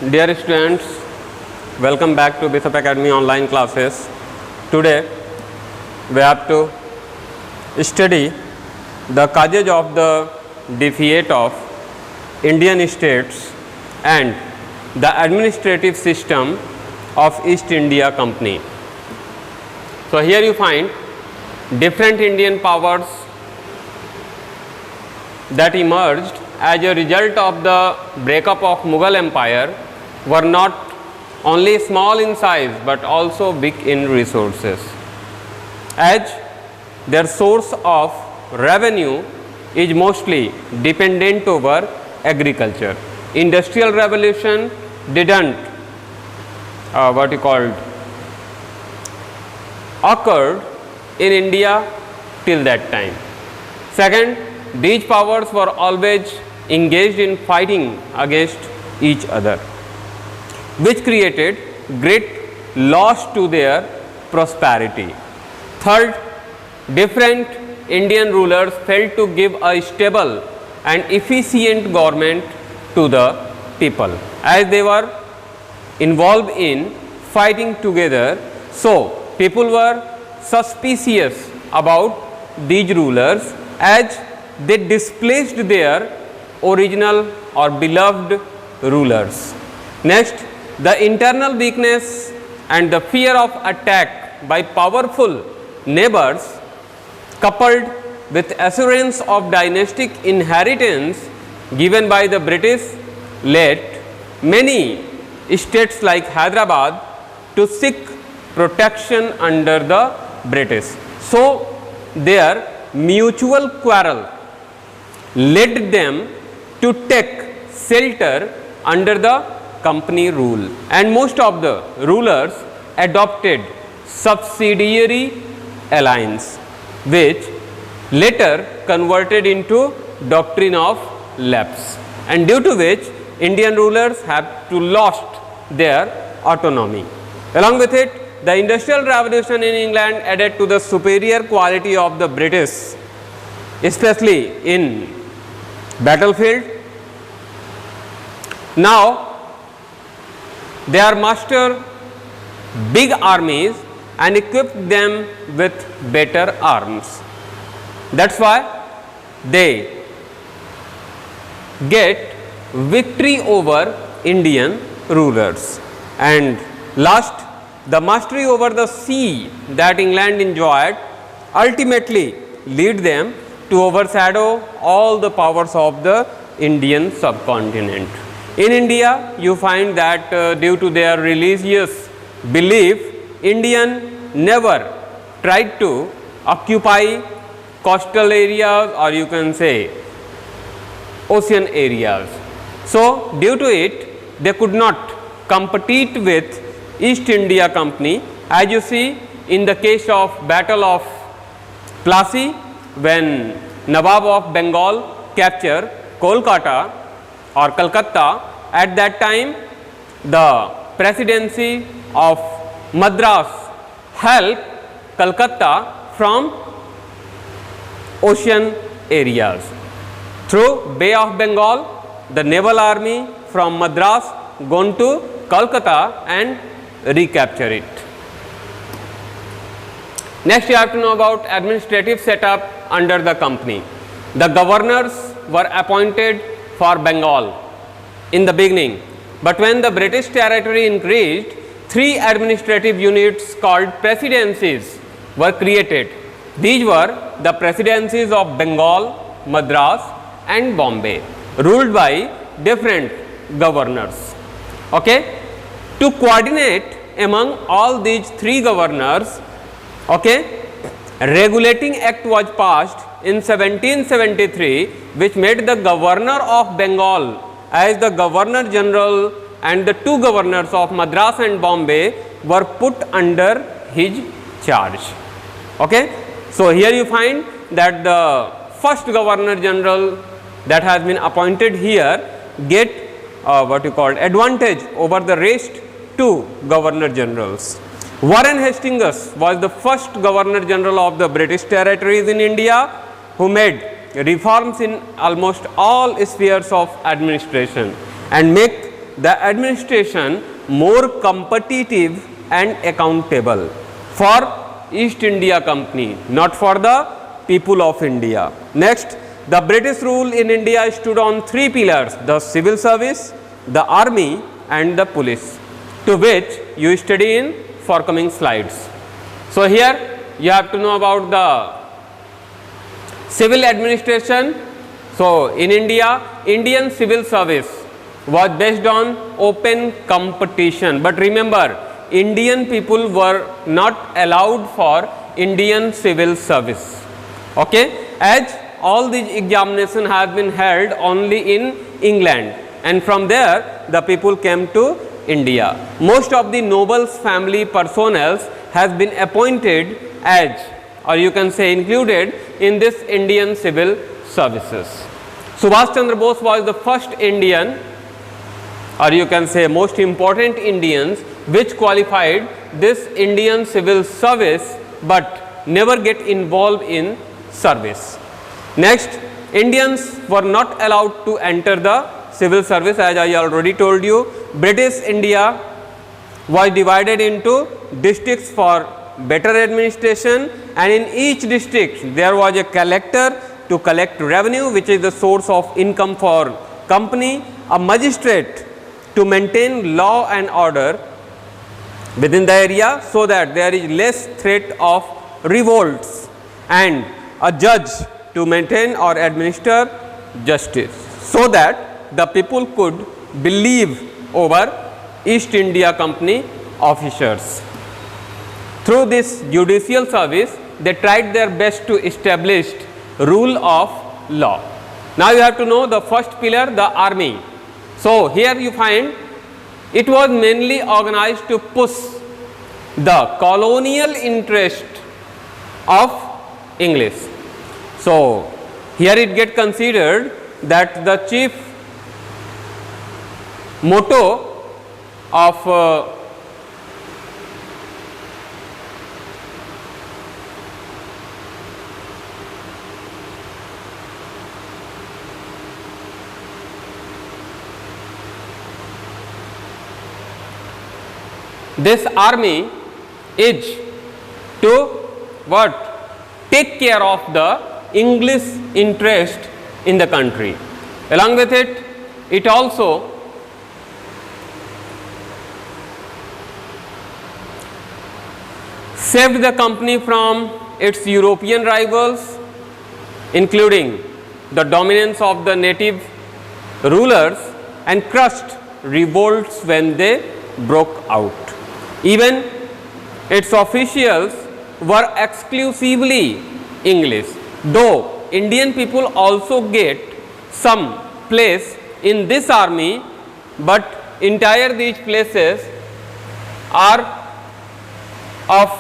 Dear students, welcome back to Bishop Academy online classes. Today we have to study the causes of the defeat of Indian states and the administrative system of East India Company. So here you find different Indian powers that emerged as a result of the breakup of Mughal Empire were not only small in size but also big in resources, as their source of revenue is mostly dependent over agriculture. Industrial revolution didn't occurred in India till that time. Second, these powers were always engaged in fighting against each other, which created great loss to their prosperity. Third, different Indian rulers failed to give a stable and efficient government to the people, as they were involved in fighting together. So people were suspicious about these rulers as they displaced their original or beloved rulers. Next, the internal weakness and the fear of attack by powerful neighbors, coupled with assurance of dynastic inheritance given by the British, led many states like Hyderabad to seek protection under the British. So their mutual quarrel led them to take shelter under the company rule, and most of the rulers adopted subsidiary alliance, which later converted into doctrine of lapse, and due to which Indian rulers have to lost their autonomy. Along with it, the industrial revolution in England added to the superior quality of the British, especially in battlefield. Now they are master big armies and equipped them with better arms. That's why they get victory over Indian rulers. And last, the mastery over the sea that England enjoyed ultimately lead them to overshadow all the powers of the Indian subcontinent. In India, you find that due to their religious belief, Indian never tried to occupy coastal areas, or you can say ocean areas. So due to it, they could not compete with East India Company, as you see in the case of Battle of Plassey, when Nawab of Bengal captured Kolkata or Calcutta. At that time, the presidency of Madras helped Calcutta from ocean areas. Through Bay of Bengal, the naval army from Madras gone to Calcutta and recapture it. Next, you have to know about administrative setup under the company. The governors were appointed for Bengal in the beginning, but when the British territory increased, 3 administrative units called presidencies were created. These were the presidencies of Bengal, Madras and Bombay, ruled by different governors. Okay? To coordinate among all these 3 governors, okay, Regulating Act was passed in 1773, which made the governor of Bengal as the Governor General, and the 2 governors of Madras and Bombay were put under his charge. Okay? So here you find that the first Governor General that has been appointed here get advantage over the rest 2 Governor Generals. Warren Hastings was the first Governor General of the British territories in India, who made reforms in almost all spheres of administration and make the administration more competitive and accountable for East India Company, not for the people of India. Next, the British rule in India stood on three pillars: the civil service, the army and the police, to which you study in forthcoming slides. So here you have to know about the civil administration. So in India, Indian civil service was based on open competition, but remember, Indian people were not allowed for Indian civil service, okay, as all these examinations have been held only in England, and from there the people came to India. Most of the nobles family personnel has been appointed as, or you can say included in this Indian civil services. Subhash Chandra Bose was the first Indian, or you can say most important Indians, which qualified this Indian civil service but never get involved in service. Next, Indians were not allowed to enter the civil service, as I already told you. British India was divided into districts for better administration, and in each district there was a collector to collect revenue, which is the source of income for company, a magistrate to maintain law and order within the area so that there is less threat of revolts, and a judge to maintain or administer justice so that the people could believe over East India Company officers. Through this judicial service, they tried their best to establish rule of law. Now you have to know the first pillar, the army. So here you find it was mainly organized to push the colonial interest of English. So here it get considered that the chief motto of this army is to what? Take care of the English interest in the country. Along with it, it also saved the company from its European rivals, including the dominance of the native rulers, and crushed revolts when they broke out. Even its officials were exclusively English, though Indian people also get some place in this army, but entire these places are of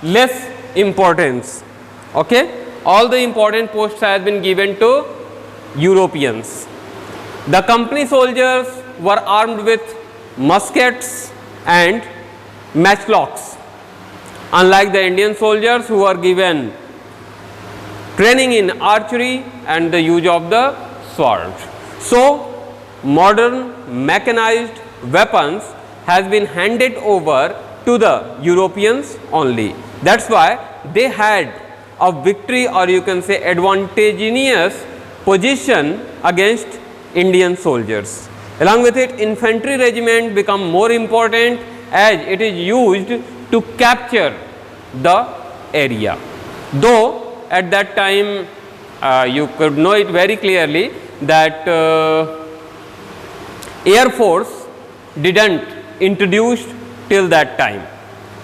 less importance. Okay? All the important posts have been given to Europeans. The company soldiers were armed with muskets and matchlocks, unlike the Indian soldiers who are given training in archery and the use of the sword. So modern mechanized weapons has been handed over to the Europeans only. That's why they had a victory, or you can say advantageous position against Indian soldiers. Along with it, infantry regiment become more important as it is used to capture the area. Though at that time you could know it very clearly that Air Force didn't introduced till that time.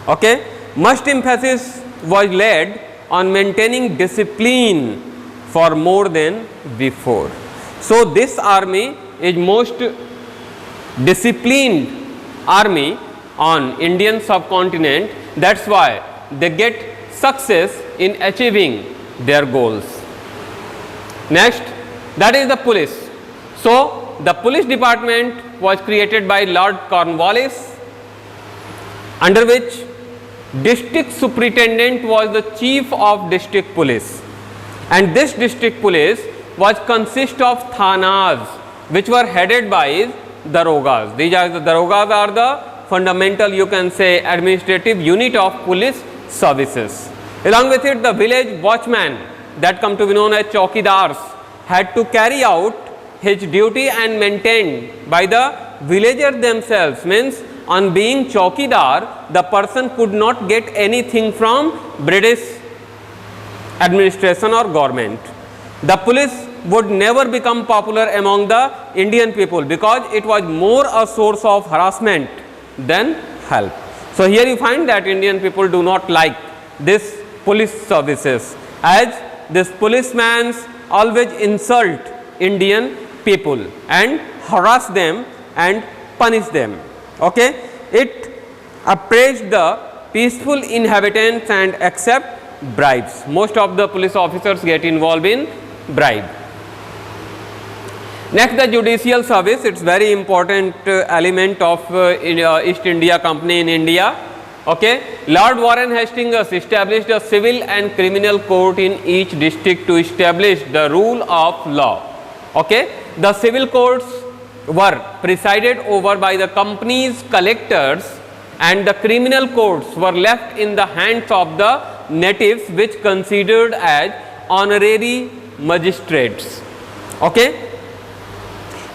Okay? Much emphasis was laid on maintaining discipline for more than before. So this army is most disciplined army on Indian subcontinent. That's why they get success in achieving their goals. Next, that is the police. So the police department was created by Lord Cornwallis, under which district superintendent was the chief of district police, and this district police was consist of thanas which were headed by darogas. These are the darogas are the fundamental, you can say, administrative unit of police services. Along with it, the village watchman, that come to be known as chowkidars, had to carry out his duty and maintained by the villagers themselves. Means on being chowkidar, the person could not get anything from British administration or government. The police would never become popular among the Indian people because it was more a source of harassment than help. So here you find that Indian people do not like this police services, as this policemen always insult Indian people and harass them and punish them. Okay? It appraised the peaceful inhabitants and accept bribes. Most of the police officers get involved in bribe. Next, the judicial service. It's very important element of East India Company in India. Okay, Lord Warren Hastings established a civil and criminal court in each district to establish the rule of law. Okay, the civil courts were presided over by the company's collectors, and the criminal courts were left in the hands of the natives, which considered as honorary magistrates. Okay.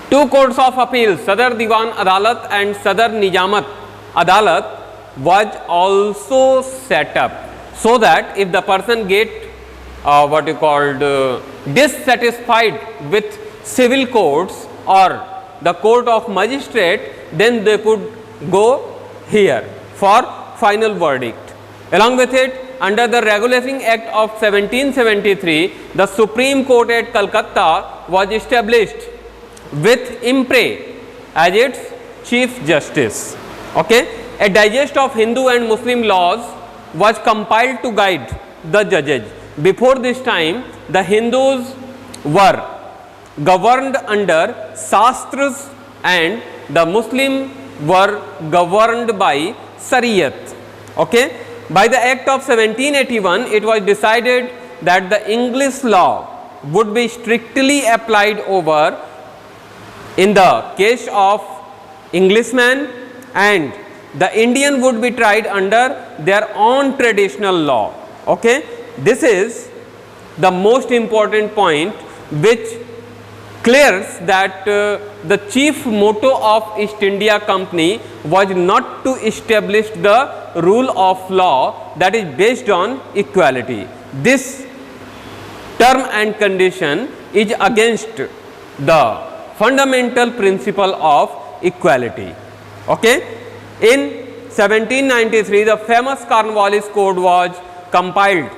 Two courts of appeals, Sadar Diwan Adalat and Sadar Nijamat Adalat, was also set up, so that if the person get what you called dissatisfied with civil courts or the court of magistrate, then they could go here for final verdict. Along with it, under the Regulating Act of 1773, the Supreme Court at Calcutta was established with Impre as its Chief Justice. Okay? A digest of Hindu and Muslim laws was compiled to guide the judges. Before this time, the Hindus were governed under Shastras and the Muslims were governed by Shariat. Okay? By the Act of 1781, it was decided that the English law would be strictly applied over in the case of Englishmen, and the Indian would be tried under their own traditional law. Okay? This is the most important point, which clears that the chief motto of East India Company was not to establish the rule of law that is based on equality. This term and condition is against the fundamental principle of equality. Okay? In 1793, the famous Cornwallis Code was compiled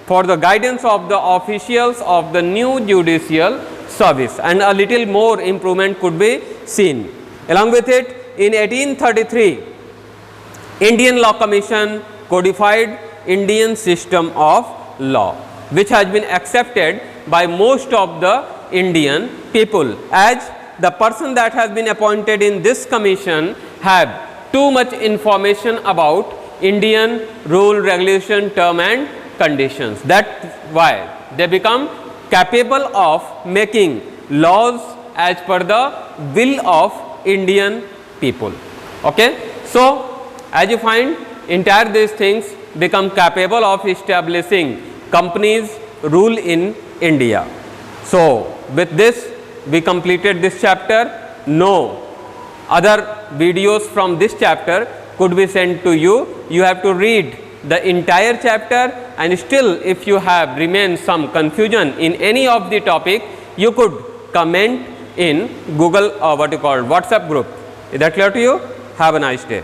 for the guidance of the officials of the new judicial service, and a little more improvement could be seen. Along with it, in 1833, Indian Law Commission codified Indian system of law, which has been accepted by most of the Indian people, as the person that has been appointed in this commission have too much information about Indian rule, regulation, term and conditions. That's why they become capable of making laws as per the will of Indian people. Okay? So, as you find, entire these things become capable of establishing companies' rule in India. So, with this we completed this chapter. No other videos from this chapter could be sent to you. You have to read the entire chapter, and still if you have remained some confusion in any of the topic, you could comment in Google WhatsApp group. Is that clear to you? Have a nice day.